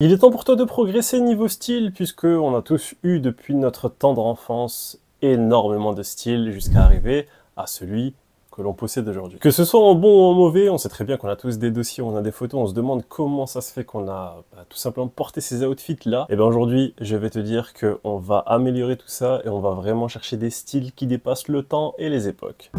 Il est temps pour toi de progresser niveau style, puisque on a tous eu depuis notre tendre enfance énormément de styles jusqu'à arriver à celui que l'on possède aujourd'hui. Que ce soit en bon ou en mauvais, on sait très bien qu'on a tous des dossiers, on a des photos, on se demande comment ça se fait qu'on a tout simplement porté ces outfits là. Et bien aujourd'hui, je vais te dire qu'on va améliorer tout ça et on va vraiment chercher des styles qui dépassent le temps et les époques.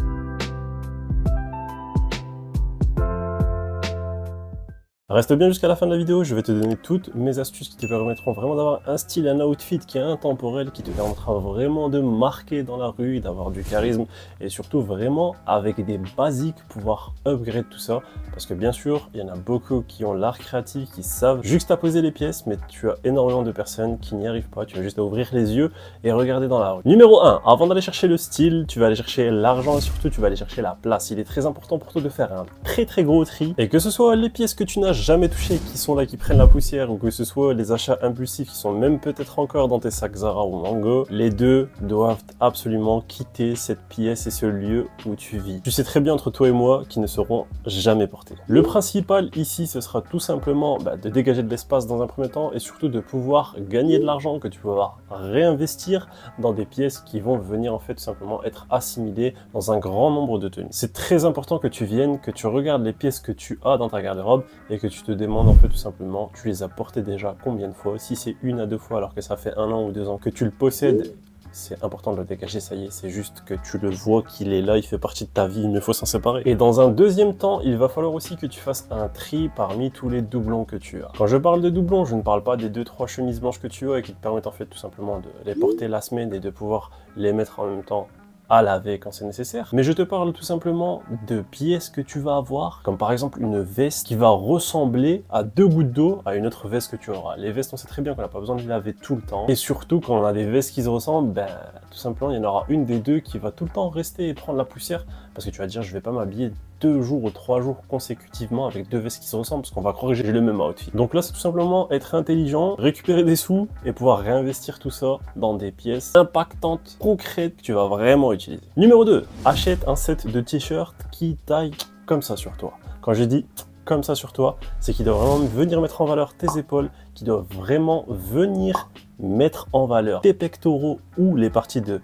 Reste bien jusqu'à la fin de la vidéo, je vais te donner toutes mes astuces qui te permettront vraiment d'avoir un style, un outfit qui est intemporel, qui te permettra vraiment de marquer dans la rue, d'avoir du charisme et surtout vraiment avec des basiques pouvoir upgrade tout ça. Parce que bien sûr, il y en a beaucoup qui ont l'art créatif, qui savent juxtaposer les pièces, mais tu as énormément de personnes qui n'y arrivent pas, tu as juste à ouvrir les yeux et regarder dans la rue. Numéro 1, avant d'aller chercher le style, tu vas aller chercher l'argent et surtout tu vas aller chercher la place. Il est très important pour toi de faire un très gros tri et que ce soit les pièces que tu n'as jamais touché qui sont là, qui prennent la poussière, ou que ce soit les achats impulsifs qui sont même peut-être encore dans tes sacs Zara ou Mango, les deux doivent absolument quitter cette pièce et ce lieu où tu vis. Tu sais très bien entre toi et moi qu'ils ne seront jamais portés. Le principal ici, ce sera tout simplement de dégager de l'espace dans un premier temps et surtout de pouvoir gagner de l'argent que tu peux réinvestir dans des pièces qui vont venir en fait tout simplement être assimilées dans un grand nombre de tenues. C'est très important que tu viennes, que tu regardes les pièces que tu as dans ta garde-robe et que tu te demandes en fait tout simplement, tu les as portées déjà combien de fois. Si c'est 1 à 2 fois alors que ça fait 1 an ou 2 ans que tu le possèdes, c'est important de le dégager, ça y est, c'est juste que tu le vois qu'il est là, il fait partie de ta vie, il ne faut s'en séparer. Et dans un deuxième temps, il va falloir aussi que tu fasses un tri parmi tous les doublons que tu as. Quand je parle de doublons, je ne parle pas des 2-3 chemises blanches que tu as et qui te permettent en fait tout simplement de les porter la semaine et de pouvoir les mettre en même temps à laver quand c'est nécessaire. Mais je te parle tout simplement de pièces que tu vas avoir, comme par exemple une veste qui va ressembler à 2 gouttes d'eau à une autre veste que tu auras. Les vestes, on sait très bien qu'on n'a pas besoin de les laver tout le temps. Et surtout, quand on a des vestes qui se ressemblent, tout simplement, il y en aura une des deux qui va tout le temps rester et prendre la poussière. Parce que tu vas te dire, je vais pas m'habiller 2 jours ou 3 jours consécutivement avec 2 vestes qui se ressemblent, parce qu'on va croire que j'ai le même outfit. Donc là, c'est tout simplement être intelligent, récupérer des sous et pouvoir réinvestir tout ça dans des pièces impactantes, concrètes, que tu vas vraiment utiliser. Numéro 2, achète un set de t-shirts qui taille comme ça sur toi. Quand je dis comme ça sur toi, c'est qu'il doit vraiment venir mettre en valeur tes épaules, qui doit vraiment venir mettre en valeur tes pectoraux ou les parties de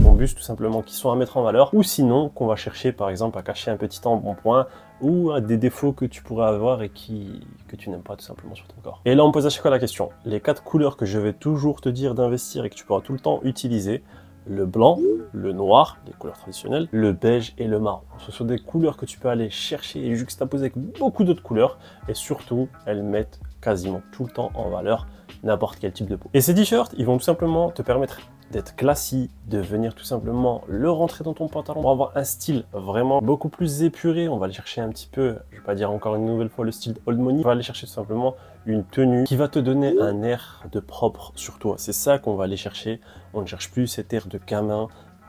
ton buste tout simplement qui sont à mettre en valeur, ou sinon qu'on va chercher par exemple à cacher un petit embonpoint ou à des défauts que tu pourrais avoir et que tu n'aimes pas tout simplement sur ton corps. Et là on pose à chaque fois la question, les 4 couleurs que je vais toujours te dire d'investir et que tu pourras tout le temps utiliser, le blanc, le noir, les couleurs traditionnelles, le beige et le marron. Ce sont des couleurs que tu peux aller chercher et juxtaposer avec beaucoup d'autres couleurs et surtout elles mettent quasiment tout le temps en valeur n'importe quel type de peau. Et ces t-shirts, ils vont tout simplement te permettre d'être classique, de venir tout simplement le rentrer dans ton pantalon pour avoir un style vraiment beaucoup plus épuré. On va aller chercher un petit peu, je vais pas dire encore une nouvelle fois le style old money, on va aller chercher tout simplement une tenue qui va te donner un air de propre sur toi. C'est ça qu'on va aller chercher. On ne cherche plus cet air de gamin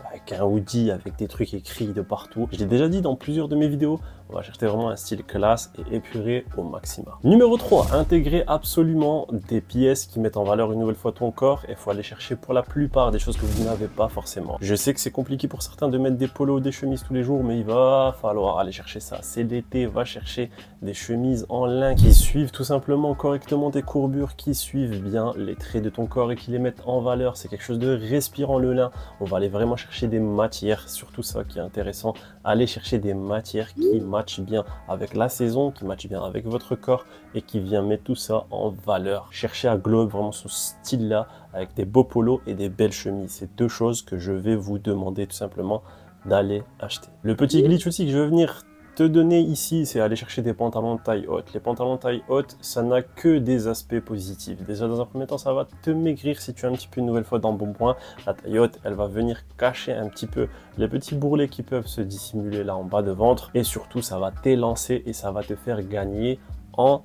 avec un hoodie, avec des trucs écrits de partout. Je l'ai déjà dit dans plusieurs de mes vidéos, on va chercher vraiment un style classe et épuré au maximum. Numéro 3, intégrer absolument des pièces qui mettent en valeur une nouvelle fois ton corps et il faut aller chercher pour la plupart des choses que vous n'avez pas forcément. Je sais que c'est compliqué pour certains de mettre des polos ou des chemises tous les jours, mais il va falloir aller chercher ça. C'est l'été, va chercher des chemises en lin qui suivent tout simplement correctement tes courbures, qui suivent bien les traits de ton corps et qui les mettent en valeur. C'est quelque chose de respirant le lin. On va aller vraiment chercher des matières, surtout ça qui est intéressant, aller chercher des matières qui matchent bien avec la saison, qui matchent bien avec votre corps et qui vient mettre tout ça en valeur. Cherchez à globe vraiment ce style là avec des beaux polos et des belles chemises. C'est 2 choses que je vais vous demander tout simplement d'aller acheter. Le petit glitch aussi que je vais venir te donner ici, c'est aller chercher des pantalons de taille haute. Les pantalons de taille haute, ça n'a que des aspects positifs. Déjà, dans un premier temps, ça va te maigrir si tu as un petit peu une nouvelle fois d'embonpoint. La taille haute, elle va venir cacher un petit peu les petits bourrelets qui peuvent se dissimuler là en bas de ventre. Et surtout, ça va t'élancer et ça va te faire gagner en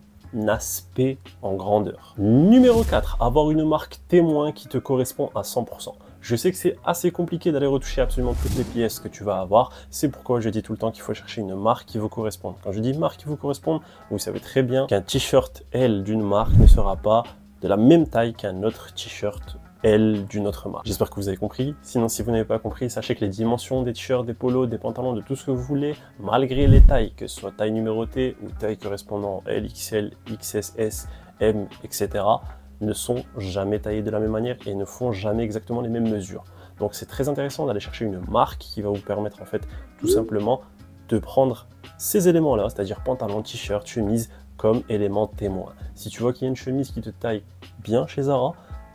aspect, en grandeur. Numéro 4, avoir une marque témoin qui te correspond à 100%. Je sais que c'est assez compliqué d'aller retoucher absolument toutes les pièces que tu vas avoir. C'est pourquoi je dis tout le temps qu'il faut chercher une marque qui vous correspond. Quand je dis marque qui vous correspond, vous savez très bien qu'un t-shirt L d'une marque ne sera pas de la même taille qu'un autre t-shirt L d'une autre marque. J'espère que vous avez compris. Sinon, si vous n'avez pas compris, sachez que les dimensions des t-shirts, des polos, des pantalons, de tout ce que vous voulez, malgré les tailles, que ce soit taille numérotée ou taille correspondant LXL, XSS, M, etc. ne sont jamais taillés de la même manière et ne font jamais exactement les mêmes mesures. Donc c'est très intéressant d'aller chercher une marque qui va vous permettre en fait tout simplement de prendre ces éléments-là, c'est-à-dire pantalon, t-shirt, chemise, comme élément témoin. Si tu vois qu'il y a une chemise qui te taille bien chez Zara,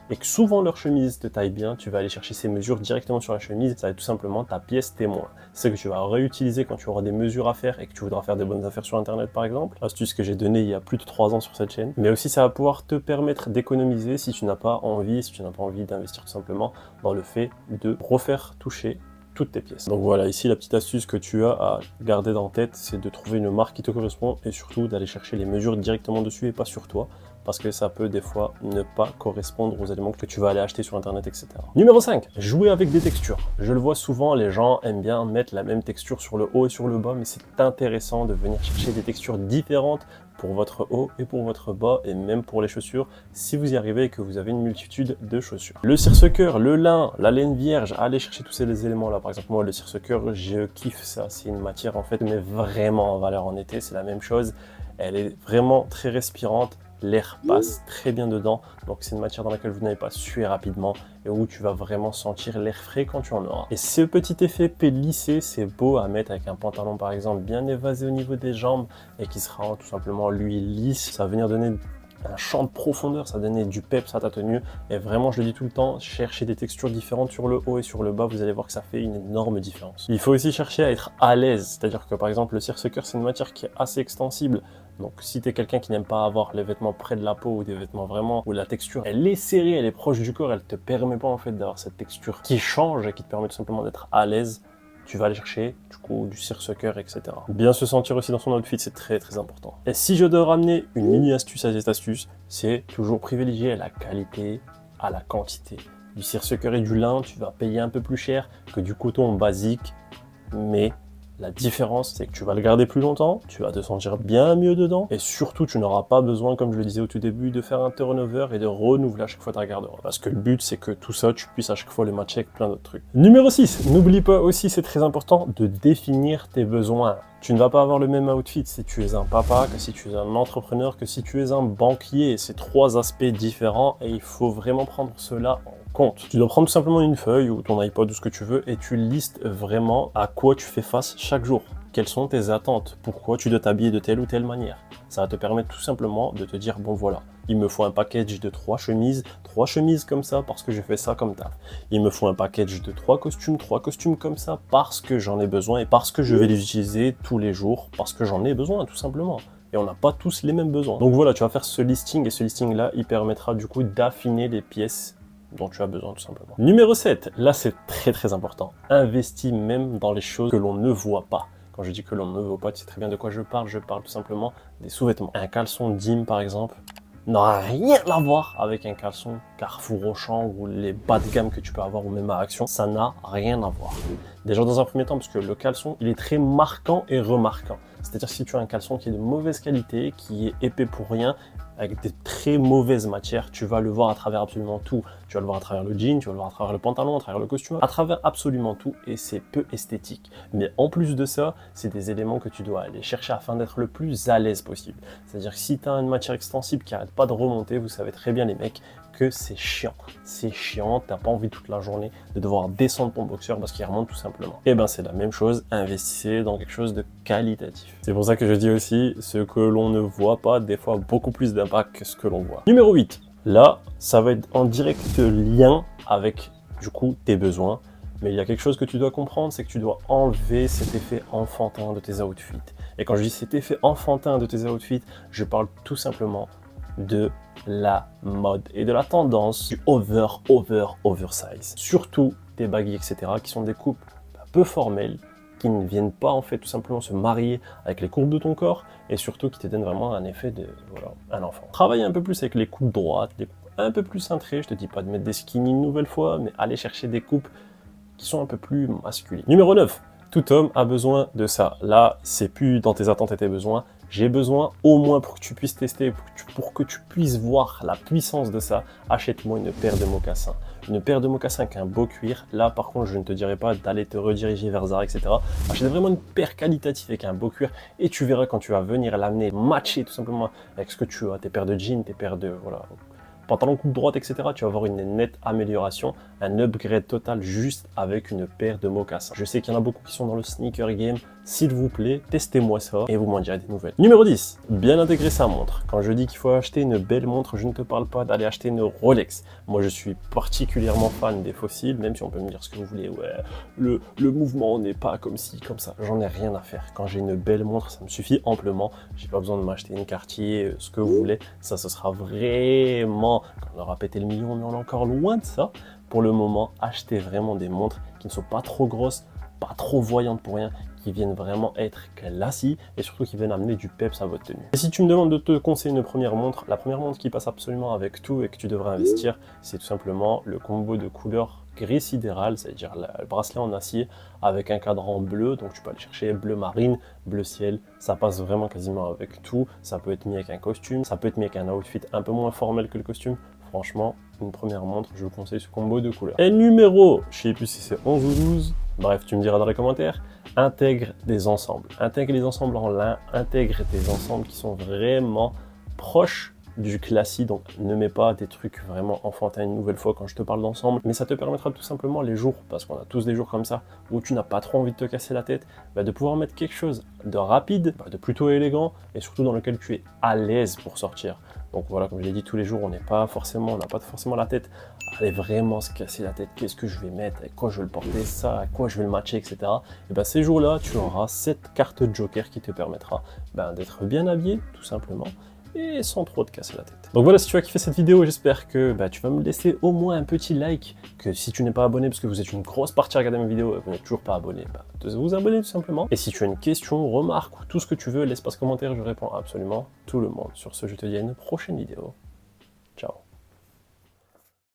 et que souvent leur chemise te taille bien, tu vas aller chercher ces mesures directement sur la chemise, ça va être tout simplement ta pièce témoin. C'est que tu vas réutiliser quand tu auras des mesures à faire et que tu voudras faire des bonnes affaires sur internet par exemple. Astuce que j'ai donnée il y a plus de 3 ans sur cette chaîne. Mais aussi ça va pouvoir te permettre d'économiser si tu n'as pas envie, d'investir tout simplement dans le fait de refaire toucher toutes tes pièces. Donc voilà, ici la petite astuce que tu as à garder en tête, c'est de trouver une marque qui te correspond et surtout d'aller chercher les mesures directement dessus et pas sur toi, parce que ça peut des fois ne pas correspondre aux éléments que tu vas aller acheter sur internet, etc. Numéro 5, jouer avec des textures. Je le vois souvent, les gens aiment bien mettre la même texture sur le haut et sur le bas, mais c'est intéressant de venir chercher des textures différentes pour votre haut et pour votre bas et même pour les chaussures si vous y arrivez et que vous avez une multitude de chaussures. Le circe-cœur, le lin, la laine vierge, allez chercher tous ces éléments là. Par exemple moi le circe-cœur, je kiffe ça, c'est une matière en fait mais vraiment en valeur en été, c'est la même chose, elle est vraiment très respirante. L'air passe très bien dedans, donc c'est une matière dans laquelle vous n'allez pas suer rapidement et où tu vas vraiment sentir l'air frais quand tu en auras. Et ce petit effet lissé, c'est beau à mettre avec un pantalon par exemple bien évasé au niveau des jambes et qui sera tout simplement lui lisse. Ça va venir donner un champ de profondeur, ça va donner du peps à ta tenue et vraiment je le dis tout le temps, cherchez des textures différentes sur le haut et sur le bas, vous allez voir que ça fait une énorme différence. Il faut aussi chercher à être à l'aise, c'est-à-dire que par exemple le circe-cœur c'est une matière qui est assez extensible. Donc si tu es quelqu'un qui n'aime pas avoir les vêtements près de la peau ou des vêtements vraiment où la texture elle est serrée, elle est proche du corps, elle te permet pas en fait d'avoir cette texture qui change et qui te permet tout simplement d'être à l'aise, tu vas aller chercher du coup du circe-cœur, etc. Bien se sentir aussi dans son outfit, c'est très très important. Et si je dois ramener une mini astuce à cette astuce, c'est toujours privilégier la qualité à la quantité. Du circe-cœur et du lin, tu vas payer un peu plus cher que du coton basique, mais la différence, c'est que tu vas le garder plus longtemps, tu vas te sentir bien mieux dedans, et surtout, tu n'auras pas besoin, comme je le disais au tout début, de faire un turnover et de renouveler à chaque fois ta garde-robe. Parce que le but, c'est que tout ça, tu puisses à chaque fois le matcher avec plein d'autres trucs. Numéro 6, n'oublie pas aussi, c'est très important, de définir tes besoins. Tu ne vas pas avoir le même outfit si tu es un papa, que si tu es un entrepreneur, que si tu es un banquier. C'est 3 aspects différents et il faut vraiment prendre cela en compte. Tu dois prendre tout simplement une feuille ou ton iPod ou ce que tu veux et tu listes vraiment à quoi tu fais face chaque jour. Quelles sont tes attentes? Pourquoi tu dois t'habiller de telle ou telle manière? Ça va te permettre tout simplement de te dire, bon voilà, il me faut un package de 3 chemises comme ça parce que je fais ça comme taf. Il me faut un package de 3 costumes comme ça parce que j'en ai besoin et parce que je vais les utiliser tous les jours, parce que j'en ai besoin tout simplement. Et on n'a pas tous les mêmes besoins. Donc voilà, tu vas faire ce listing et ce listing là, il permettra du coup d'affiner les pièces dont tu as besoin tout simplement. Numéro 7, là c'est très très important. Investis même dans les choses que l'on ne voit pas. Quand je dis que l'on ne voit pas, tu sais très bien de quoi je parle tout simplement des sous-vêtements. Un caleçon Dim par exemple n'aura rien à voir avec un caleçon Carrefour Auchan ou les bas de gamme que tu peux avoir ou même à Action, ça n'a rien à voir. Déjà dans un premier temps parce que le caleçon il est très marquant et remarquant. C'est-à-dire si tu as un caleçon qui est de mauvaise qualité, qui est épais pour rien, avec des très mauvaises matières, tu vas le voir à travers absolument tout. Tu vas le voir à travers le jean, tu vas le voir à travers le pantalon, à travers le costume, à travers absolument tout et c'est peu esthétique. Mais en plus de ça, c'est des éléments que tu dois aller chercher afin d'être le plus à l'aise possible. C'est-à-dire que si tu as une matière extensible qui n'arrête pas de remonter, vous savez très bien les mecs que c'est chiant. C'est chiant, t'as pas envie toute la journée de devoir descendre ton boxeur parce qu'il remonte tout simplement. Et ben c'est la même chose, investissez dans quelque chose de qualitatif. C'est pour ça que je dis aussi, ce que l'on ne voit pas, des fois beaucoup plus d'impact que ce que l'on voit. Numéro 8, là, ça va être en direct lien avec du coup tes besoins. Mais il y a quelque chose que tu dois comprendre, c'est que tu dois enlever cet effet enfantin de tes outfits. Et quand je dis cet effet enfantin de tes outfits, je parle tout simplement de la mode et de la tendance du oversize. Surtout des baggy, etc. qui sont des coupes un peu formelles, qui ne viennent pas en fait tout simplement se marier avec les courbes de ton corps et surtout qui te donnent vraiment un effet de voilà, un enfant. Travaille un peu plus avec les coupes droites, les coupes un peu plus cintrées. Je te dis pas de mettre des skinny une nouvelle fois, mais aller chercher des coupes qui sont un peu plus masculines. Numéro 9. Tout homme a besoin de ça. Là, c'est plus dans tes attentes et tes besoins, j'ai besoin au moins pour que tu puisses tester, pour que tu puisses voir la puissance de ça, achète-moi une paire de mocassins. Une paire de mocassins avec un beau cuir. Là, par contre, je ne te dirais pas d'aller te rediriger vers Zara, etc. Achète vraiment une paire qualitative avec un beau cuir et tu verras quand tu vas venir l'amener matcher tout simplement avec ce que tu as, tes paires de jeans, tes paires de voilà, pantalon coupe droite, etc. Tu vas avoir une nette amélioration, un upgrade total juste avec une paire de mocassins. Je sais qu'il y en a beaucoup qui sont dans le sneaker game. S'il vous plaît, testez-moi ça et vous m'en direz des nouvelles. Numéro 10, bien intégrer sa montre. Quand je dis qu'il faut acheter une belle montre, je ne te parle pas d'aller acheter une Rolex. Moi, je suis particulièrement fan des fossiles, même si on peut me dire ce que vous voulez. Ouais, le mouvement n'est pas comme ci, comme ça. J'en ai rien à faire. Quand j'ai une belle montre, ça me suffit amplement. J'ai pas besoin de m'acheter une Cartier, ce que vous voulez. Ça, ce sera vraiment, quand on aura pété le million, mais on est encore loin de ça. Pour le moment, achetez vraiment des montres qui ne sont pas trop grosses, pas trop voyantes pour rien, qui viennent vraiment être classiques et surtout qui viennent amener du peps à votre tenue. Et si tu me demandes de te conseiller une première montre, la première montre qui passe absolument avec tout et que tu devrais investir, c'est tout simplement le combo de couleur gris sidéral, c'est-à-dire le bracelet en acier avec un cadran bleu, donc tu peux aller chercher bleu marine, bleu ciel, ça passe vraiment quasiment avec tout, ça peut être mis avec un costume, ça peut être mis avec un outfit un peu moins formel que le costume. Franchement, une première montre, je vous conseille ce combo de couleurs. Et numéro, je sais plus si c'est 11 ou 12, bref, tu me diras dans les commentaires, intègre des ensembles. Intègre les ensembles en lin, intègre des ensembles qui sont vraiment proches du classique, donc ne mets pas des trucs vraiment enfantins une nouvelle fois quand je te parle d'ensemble, mais ça te permettra tout simplement les jours, parce qu'on a tous des jours comme ça, où tu n'as pas trop envie de te casser la tête, de pouvoir mettre quelque chose de rapide, de plutôt élégant, et surtout dans lequel tu es à l'aise pour sortir. Donc voilà, comme je l'ai dit, tous les jours, on n'a pas forcément la tête à aller vraiment se casser la tête. Qu'est-ce que je vais mettre, avec quoi je vais le porter, ça, avec quoi je vais le matcher, etc. Et bien ces jours-là, tu auras cette carte Joker qui te permettra d'être bien habillé, tout simplement, et sans trop te casser la tête. Donc voilà, si tu as kiffé cette vidéo, j'espère que tu vas me laisser au moins un petit like, que si tu n'es pas abonné, parce que vous êtes une grosse partie à regarder mes vidéos et vous n'êtes toujours pas abonné, de vous abonner tout simplement. Et si tu as une question, remarque ou tout ce que tu veux, l'espace commentaire, je réponds à absolument tout le monde. Sur ce, je te dis à une prochaine vidéo. Ciao.